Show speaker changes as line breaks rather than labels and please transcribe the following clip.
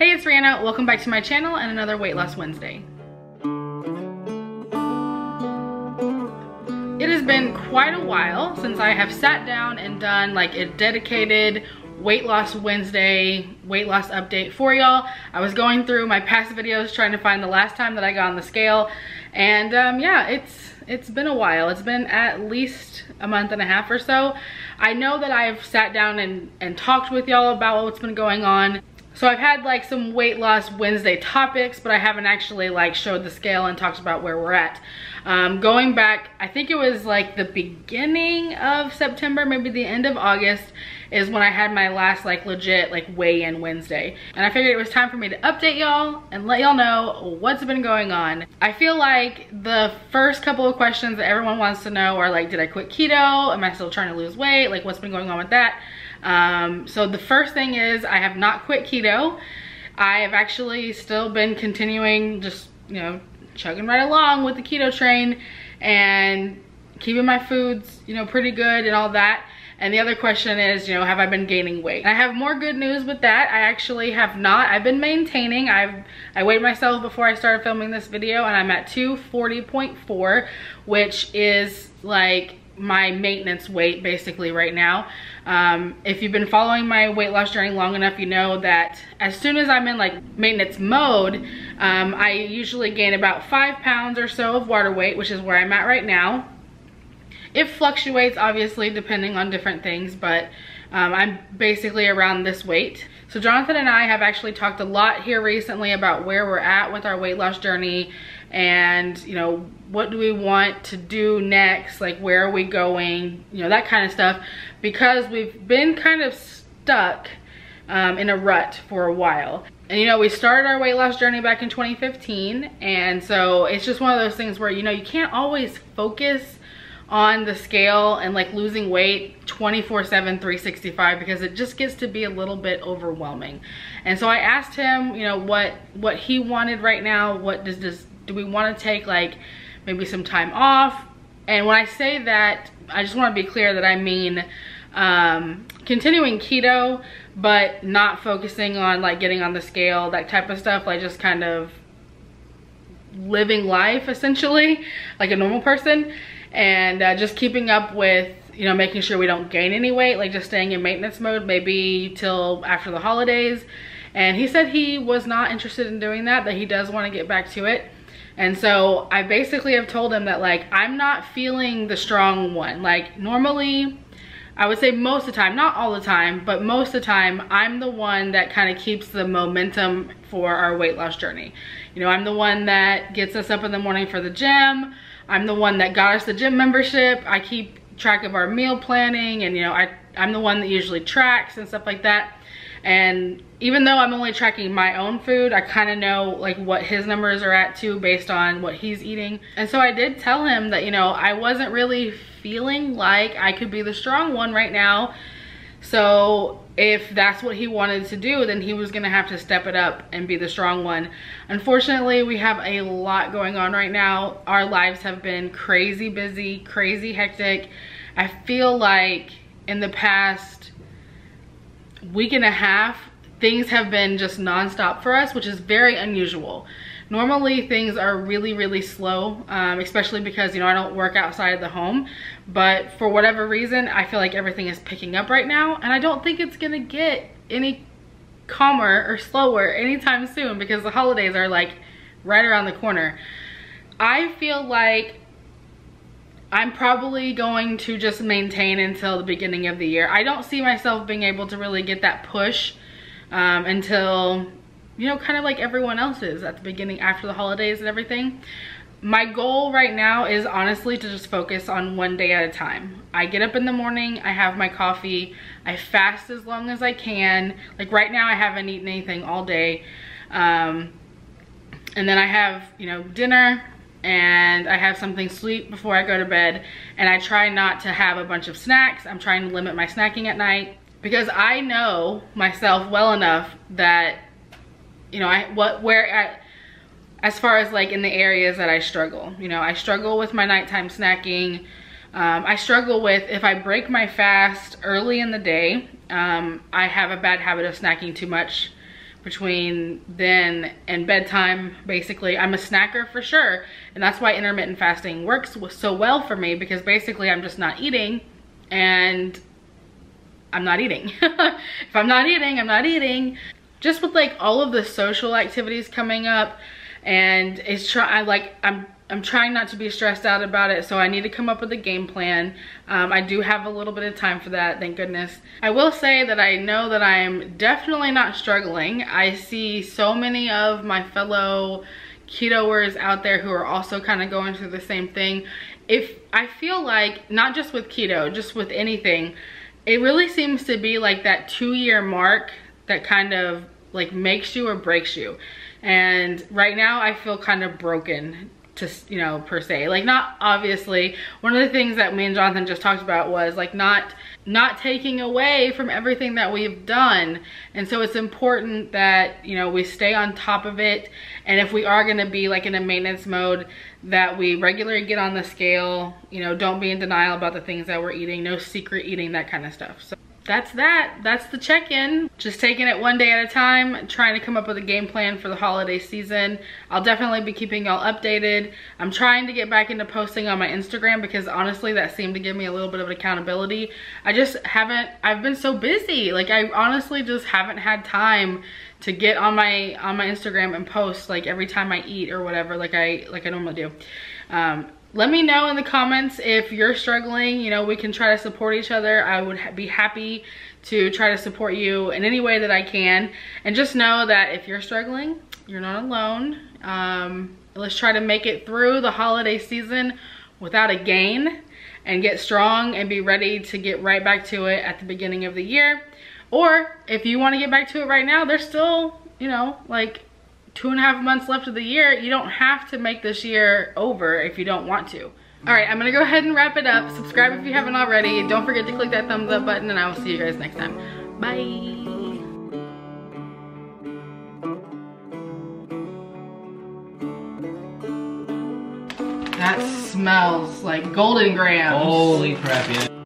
Hey, it's Rhianna. Welcome back to my channel and another Weight Loss Wednesday. It has been quite a while since I have sat down and done like a dedicated Weight Loss Wednesday weight loss update for y'all. I was going through my past videos trying to find the last time that I got on the scale, and yeah, it's been a while. It's been at least a month and a half or so. I know that I've sat down and talked with y'all about what's been going on. So I've had like some Weight Loss Wednesday topics, but I haven't actually like showed the scale and talked about where we're at. Going back, I think it was like the beginning of September, maybe the end of August, is when I had my last like legit like weigh-in Wednesday. And I figured it was time for me to update y'all and let y'all know what's been going on. I feel like the first couple of questions that everyone wants to know are like, did I quit keto? Am I still trying to lose weight? Like, what's been going on with that? So the first thing is I have not quit keto. I have actually still been continuing, just, you know, chugging right along with the keto train and keeping my foods, you know, pretty good and all that. And the other question is, you know, have I been gaining weight? And I have more good news with that. I actually have not. I've been maintaining. I weighed myself before I started filming this video, and I'm at 240.4, which is like my maintenance weight basically right now. If you've been following my weight loss journey long enough, you know that as soon as I'm in like maintenance mode, I usually gain about 5 pounds or so of water weight, which is where I'm at right now. It fluctuates obviously depending on different things, but I'm basically around this weight. So Jonathan and I have actually talked a lot here recently about where we're at with our weight loss journey, and you know, what do we want to do next, like where are we going, you know, that kind of stuff, because we've been kind of stuck in a rut for a while. And you know, we started our weight loss journey back in 2015, and so it's just one of those things where, you know, you can't always focus on the scale and like losing weight 24/7 365, because it just gets to be a little bit overwhelming. And so I asked him, you know, what he wanted right now. What do we want to take like maybe some time off? And when I say that, I just want to be clear that I mean continuing keto, but not focusing on like getting on the scale, that type of stuff, like just kind of living life essentially like a normal person, and just keeping up with, you know, making sure we don't gain any weight, like just staying in maintenance mode maybe till after the holidays. And he said he was not interested in doing that he does want to get back to it. And so I basically have told him that like I'm not feeling the strong one. Like normally, I would say most of the time, not all the time, but most of the time, I'm the one that kind of keeps the momentum for our weight loss journey. You know, I'm the one that gets us up in the morning for the gym. I'm the one that got us the gym membership. I keep track of our meal planning, and you know, I'm the one that usually tracks and stuff like that. And even though I'm only tracking my own food, I kind of know like what his numbers are at too, based on what he's eating. And so I did tell him that, you know, I wasn't really feeling like I could be the strong one right now. So if that's what he wanted to do, then he was gonna have to step it up and be the strong one. Unfortunately, we have a lot going on right now. Our lives have been crazy busy, crazy hectic. I feel like in the past week and a half, things have been just nonstop for us, which is very unusual. Normally things are really slow, especially because, you know, I don't work outside of the home. But for whatever reason, I feel like everything is picking up right now, and I don't think it's gonna get any calmer or slower anytime soon, because the holidays are like right around the corner. I feel like I'm probably going to just maintain until the beginning of the year. I don't see myself being able to really get that push until, you know, kind of like everyone else is at the beginning, after the holidays and everything. My goal right now is honestly to just focus on one day at a time. I get up in the morning, I have my coffee, I fast as long as I can. Like right now I haven't eaten anything all day. And then I have, you know, dinner, and I have something sweet before I go to bed. And I try not to have a bunch of snacks. I'm trying to limit my snacking at night, because I know myself well enough that, you know, as far as like in the areas that I struggle. You know, I struggle with my nighttime snacking. I struggle with, if I break my fast early in the day, I have a bad habit of snacking too much between then and bedtime. Basically, I'm a snacker for sure, and that's why intermittent fasting works so well for me, because basically I'm just not eating and I'm not eating. If I'm not eating, I'm not eating. Just with like all of the social activities coming up, and I'm trying not to be stressed out about it, so I need to come up with a game plan. I do have a little bit of time for that, thank goodness. I will say that I know that I'm definitely not struggling. I see so many of my fellow ketoers out there who are also kind of going through the same thing. I feel like, not just with keto, just with anything, it really seems to be like that 2-year mark that kind of like makes you or breaks you. And right now I feel kind of broken, to, you know, per se. Like, not obviously, one of the things that me and Jonathan just talked about was like not taking away from everything that we've done. And so it's important that, you know, we stay on top of it, and if we are going to be like in a maintenance mode, that we regularly get on the scale, you know, don't be in denial about the things that we're eating, no secret eating, that kind of stuff. So that's the check-in. Just taking it one day at a time, trying to come up with a game plan for the holiday season. I'll definitely be keeping y'all updated. I'm trying to get back into posting on my Instagram, because honestly that seemed to give me a little bit of accountability. I've been so busy. Like, I honestly just haven't had time to get on my Instagram and post like every time I eat or whatever, like I normally do. Let me know in the comments if you're struggling. You know, we can try to support each other. I would be happy to try to support you in any way that I can. And just know that if you're struggling, you're not alone. Let's try to make it through the holiday season without a gain, and get strong and be ready to get right back to it at the beginning of the year. Or if you want to get back to it right now, there's still, you know, like 2.5 months left of the year. You don't have to make this year over if you don't want to. All right, I'm gonna go ahead and wrap it up. Subscribe if you haven't already. Don't forget to click that thumbs up button, and I will see you guys next time. Bye. That smells like golden grams.
Holy crap, yeah.